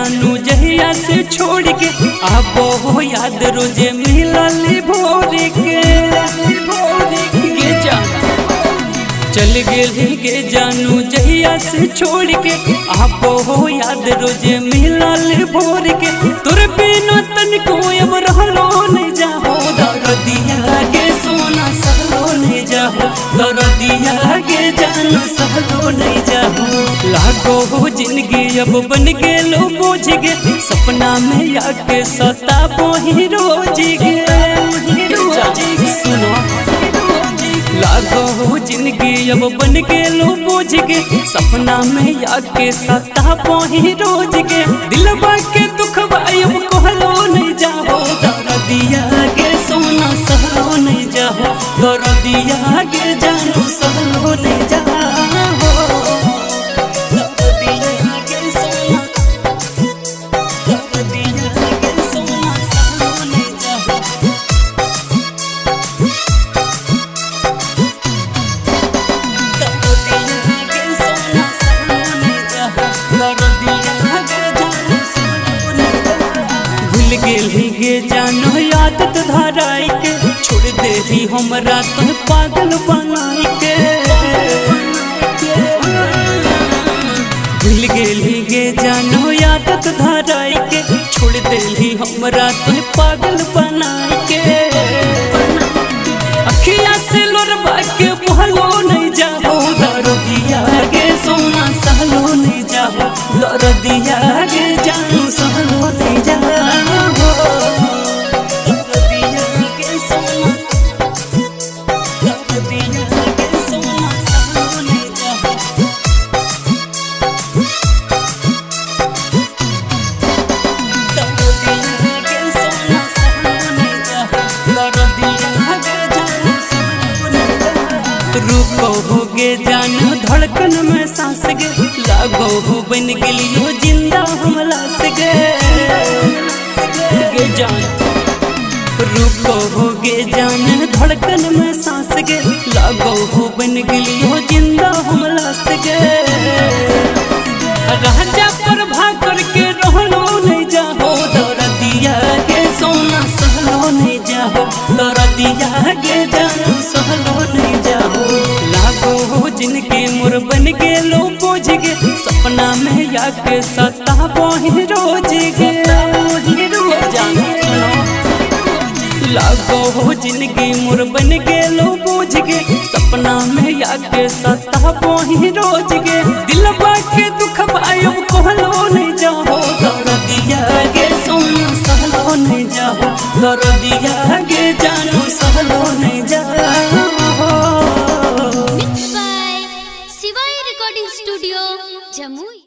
जानू जहिया से छोड़ के आबो हो याद रोजे मिलल भोर के गे जानू चल गेली गे जानू जहिया से छोड़ के आबो हो याद रोजे मिलल भोर के तोर बिना तनको अब रहलो नहीं जाहो दरदिया के सोना सहलो नहीं जाहो दरदिया के जानू सहलो नहीं जाहो लागो हो जिंदगी अब बन गेलो बोझ गे सपना में आके सताबो ही रोज गे सुनो लागो हो जिंदगी अब बन गेलो बोझ गे सपना में आके सताबो ही रोज गे दिलवा के दुख अब कहलो नहीं जाहो दरदिया के सोना सहलो नहीं जाहो दरदिया के जानू सहलो नहीं जाहो गे जानो आदत धराई के छोड़ दे ही हमरा तो पागल बनाई के भूल गेली गे जानो आदत धराई के छोड़ दे ही हमरा तो पागल बनाई के अखिया से लोरबा के बहलो नहीं जाओ दरदिया गे सोना सहलो नहीं जाओ दरदिया गे जानू सहलो नहीं जाओ रूपो हो गे जान धड़कन में सांस गे लागो हो बन गेलियो जिंदा हमला से गे जान रूपो हो गे जान धड़कन में सांस गे लागो हो बन गेलियो जिंदा हमला से गे राजा पर भाग करके रहलो नहीं जाहो दरदिया के सोना सहलो नहीं जाहो दरदिया के जानू सहलो नहीं जाहो लागो हो जिनके मोर बन गेलो बोझ गे सपना में आके सताबो ही रोज गे लागो हो जिनके मोर बन गेलो बोझ गे सपना में आके सताबो ही रोज गे दिलवा के दुख अब कहलो नहीं जाहो दरदिया गे सोना सहलो नहीं जाहो दरदिया गे जानू सहलो नहीं जाहो Mixed by Shivai Recording Studio, Jamui।